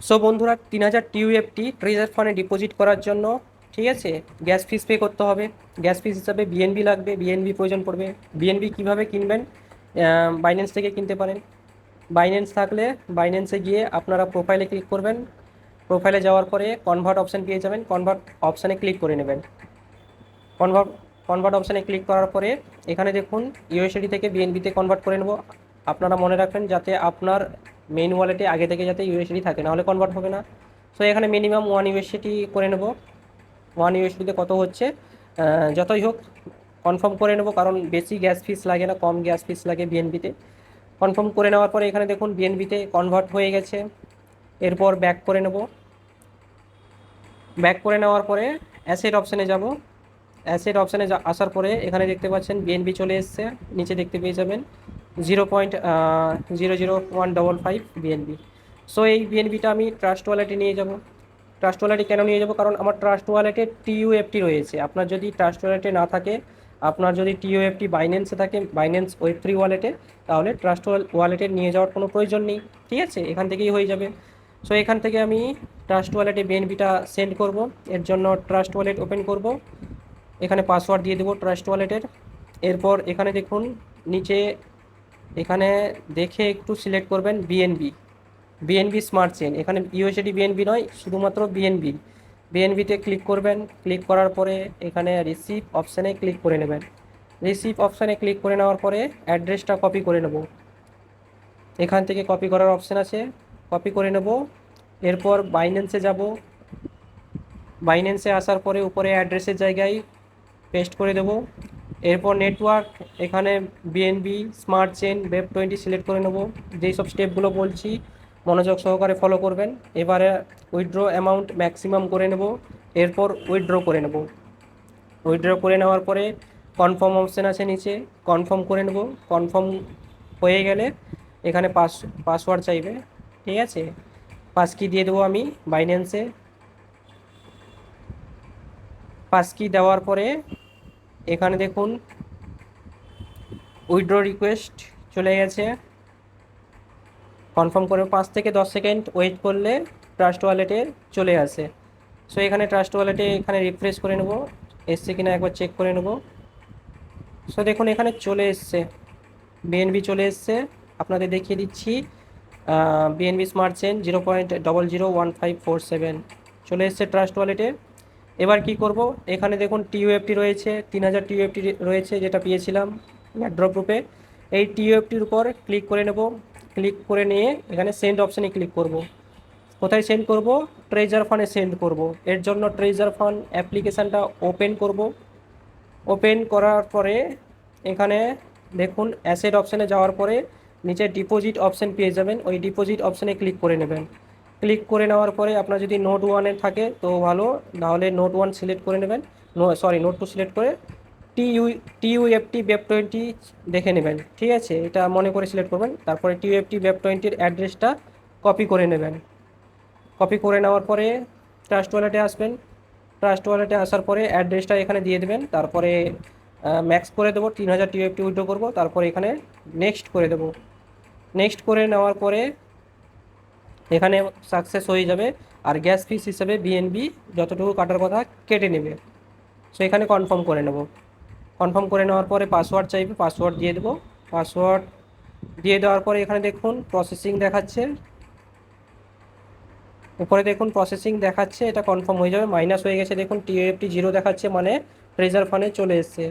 So বন্ধুরা, 3000 টিউএফটি treasure ফান্ডে deposit করার জন্য, ঠিক আছে, গ্যাস ফিস পে করতে হবে। গ্যাস ফিস হিসাবে বিএনবি লাগবে, বিএনবি প্রয়োজন পড়বে। বিএনবি কীভাবে কিনবেন? বাইন্যান্স থেকে কিনতে পারেন। বাইন্যান্স থাকলে বাইন্যান্সে গিয়ে আপনারা প্রোফাইলে ক্লিক করবেন। প্রোফাইলে যাওয়ার পরে কনভার্ট অপশান পেয়ে যাবেন, কনভার্ট অপশানে ক্লিক করে নেবেন। কনভার্ট কনভার্ট অপশানে ক্লিক করার পরে এখানে দেখুন ইউএসডি থেকে বিএনবিতে কনভার্ট করে নেব। আপনারা মনে রাখবেন যাতে আপনার মেইন ওয়ালেটে আগে থেকে যাতে ইউএসডি থাকে, নাহলে কনভার্ট হবে না। সো এখানে মিনিমাম 1 ইউএসডি করে নেব। 1 ইউএসডিতে কত হচ্ছে, যতই হোক কনফার্ম করে নেব, কারণ বেশি গ্যাস ফিস লাগে না, কম গ্যাস ফিস লাগে বিএনবিতে। কনফার্ম করে নেওয়ার পরে এখানে দেখুন বিএনবিতে কনভার্ট হয়ে গেছে। এরপর ব্যাক করে নেব। ব্যাক করে নেওয়ার পরে অ্যাসেট অপশানে যাব। অ্যাসেট অপশানে আসার পরে এখানে দেখতে পাচ্ছেন বিএনবি চলে এসছে, নিচে দেখতে পেয়ে যাবেন 0.00155 বিএনবি। সো এই বিএনবিটা আমি ট্রাস্ট ওয়ালেটে নিয়ে যাব। ট্রাস্ট ওয়ালেটে কেন নিয়ে যাব? কারণ আমার ট্রাস্ট ওয়ালেটে টিইউএফটি রয়েছে। আপনার যদি ট্রাস্ট ওয়ালেটে না থাকে, আপনার যদি টিইউএফটি বাইন্যান্সে থাকে, বাইন্যান্স ওয়েব3 ওয়ালেটে, তাহলে ট্রাস্ট ওয়ালেটে নিয়ে যাওয়ার কোনো প্রয়োজন নেই, ঠিক আছে, এখান থেকেই হয়ে যাবে। সো এখান থেকে আমি ট্রাস্ট ওয়ালেটে বিএনবিটা সেন্ড করব। এর জন্য ট্রাস্ট ওয়ালেট ওপেন করব। এখানে পাসওয়ার্ড দিয়ে দেবো ট্রাস্ট ওয়ালেটের। এরপর এখানে দেখুন নিচে, এখানে দেখে একটু সিলেক্ট করবেন বিএনবি, বিএনবি স্মার্ট চেন। এখানে ইউএসডি বিএনবি নয়, শুধুমাত্র বিএনবি। বিএনবিতে ক্লিক করবেন। ক্লিক করার পরে এখানে রিসিভ অপশানে ক্লিক করে নেবেন। রিসিভ অপশানে ক্লিক করে নেওয়ার পরে অ্যাড্রেসটা কপি করে নেব। এখান থেকে কপি করার অপশান আছে, কপি করে নেব। এরপর বাইন্যান্সে যাব। বাইন্যান্সে আসার পরে উপরে অ্যাড্রেসের জায়গায় পেস্ট করে দেব। এরপর নেটওয়ার্ক, এখানে বিএনবি স্মার্ট চেন ওয়েব20 সিলেক্ট করে নেব। যেই সব স্টেপগুলো বলছি মনোযোগ সহকারে ফলো করবেন। এবারে উইথড্র অ্যামাউন্ট ম্যাক্সিমাম করে নেব। এরপর উইথড্র করে নেব। উইথড্র করে নেওয়ার পরে কনফার্ম অপশান আছে নিচে, কনফার্ম করে নেব। কনফার্ম হয়ে গেলে এখানে পাসওয়ার্ড চাইবে, ঠিক আছে, পাস কি দিয়ে দেবো আমি বাইন্যান্সে। পাস কি দেওয়ার পরে এখানে দেখুন উইথড্র রিকোয়েস্ট চলে গেছে। কনফার্ম করে 5 থেকে 10 সেকেন্ড ওয়েট করলে ট্রাস্ট ওয়ালেটে চলে আসে। সো এখানে ট্রাস্ট ওয়ালেটে এখানে রিফ্রেশ করে নেব, এসছে কিনা একবার চেক করে নেব। সো দেখুন এখানে চলে এসছে, বিএনবি চলে এসছে। আপনাদের দেখিয়ে দিচ্ছি, বিএনবি স্মার্ট চেন 0.001547 চলে এসছে ট্রাস্ট ওয়ালেটে। এবার কি করব, এখানে দেখুন টিইউএফটি রয়েছে, 3000 টিইউএফটি রয়েছে, যেটা পেয়েছিলাম ড্রপ গ্রুপে। এই টিইউএফটির উপর ক্লিক করে নেব। ক্লিক করে নিয়ে এখানে সেন্ড অপশানে ক্লিক করব। কোথায় সেন্ড করব? ট্রেজার ফান্ডে সেন্ড করব। এর জন্য ট্রেজার ফান্ড অ্যাপ্লিকেশানটা ওপেন করব। ওপেন করার পরে এখানে দেখুন অ্যাসেট অপশানে যাওয়ার পরে নিচে ডিপোজিট অপশান পেয়ে যাবেন, ওই ডিপোজিট অপশানে ক্লিক করে নেবেন। ক্লিক করে নেওয়ার পরে আপনার যদি নোট 1-এ থাকে তো ভালো, নাহলে নোট 1 সিলেক্ট করে নেবেন, নোট 2 সিলেক্ট করে টিইউএফটি ওয়েব20 দেখে নেবেন, ঠিক আছে, এটা মনে করে সিলেক্ট করবেন। তারপরে টিইউএফটি ওয়েব20-র অ্যাড্রেসটা কপি করে নেবেন। কপি করে নেওয়ার পরে ট্রাস্ট ওয়ালেটে আসবেন। ট্রাস্ট ওয়ালেটে আসার পরে অ্যাড্রেসটা এখানে দিয়ে দেবেন। তারপরে ম্যাক্স করে দেবো, 3000 টিএফটি উইথড্র করবো। তারপরে এখানে নেক্সট করে দেবো। নেক্সট করে নেওয়ার পরে এখানে সাকসেস হয়ে যাবে। আর গ্যাস ফিস হিসেবে বিএনবি যতটুকু কাটার কথা কেটে নেবে। সো এখানে কনফার্ম করে নেব। কনফার্ম করে নেওয়ার পরে পাসওয়ার্ড চাইবে, পাসওয়ার্ড দিয়ে দেবো। পাসওয়ার্ড দিয়ে দেওয়ার পরে এখানে দেখুন প্রসেসিং দেখাচ্ছে, উপরে দেখুন প্রসেসিং দেখাচ্ছে, এটা কনফার্ম হয়ে যাবে। মাইনাস হয়ে গেছে দেখুন, টিএফটি 0 দেখাচ্ছে, মানে ট্রেজার ফান্ডে চলে এসছে।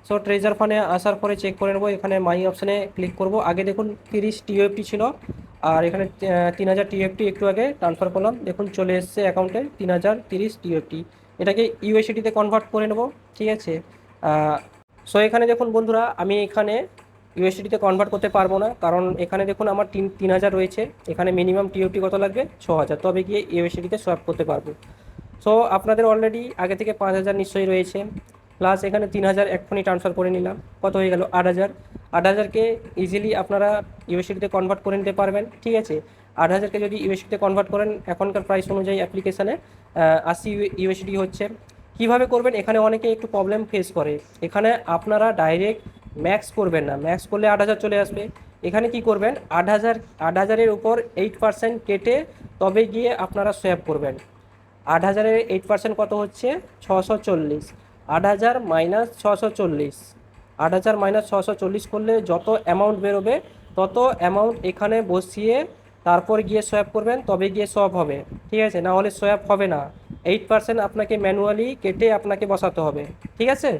সো ট্রেজার ফান্ডে আসার পরে চেক করে নেবো, এখানে মাই অপশানে ক্লিক করব। আগে দেখুন 30 টিএফটি ছিল, আর এখানে 3000 টিএফটি একটু আগে ট্রান্সফার করলাম, দেখুন চলে এসছে অ্যাকাউন্টে 3030 টিএফটি। এটাকে ইউএসডিতে কনভার্ট করে নেব, ঠিক আছে। সো এখানে দেখুন বন্ধুরা, আমি এখানে ইউএসডিতে কনভার্ট করতে পারবো না, কারণ এখানে দেখুন আমার 3000 রয়েছে। এখানে মিনিমাম টিওটি কত লাগবে? 6000, তবে গিয়ে ইউএসডিতে সোয়াপ করতে পারবো। সো আপনাদের অলরেডি আগে থেকে 5000 নিশ্চয়ই রয়েছে, প্লাস এখানে 3000 এক্ষুনি ট্রান্সফার করে নিলাম, কত হয়ে গেল? 8000। 8000কে ইজিলি আপনারা ইউএসডিতে কনভার্ট করে নিতে পারবেন, ঠিক আছে। 8000কে যদি ইউএসডিতে কনভার্ট করেন, এখনকার প্রাইস অনুযায়ী অ্যাপ্লিকেশানে 80 ইউএসডি হচ্ছে। কীভাবে করবেন? এখানে অনেকে একটু প্রবলেম ফেস করে। এখানে আপনারা ডাইরেক্ট ম্যাক্স করবেন না, ম্যাক্স করলে 8000 চলে আসবে। এখানে কি করবেন, 8,000 উপর 8% কেটে তবে গিয়ে আপনারা সোয়াপ করবেন। 8,000-এর 8% কত হচ্ছে, 640। 8,000 মাইনাস 640, 8,000 মাইনাস 640 করলে যত অ্যামাউন্ট বেরোবে তত অ্যামাউন্ট এখানে বসিয়ে তারপর গিয়ে সোয়াপ করবেন, তবে গিয়ে সোয়াপ হবে। ঠিক আছে, না হলে সোয়াপ হবে না। 8% আপনাকে ম্যানুয়ালি কেটে আপনাকে বসাতে হবে। ঠিক আছে।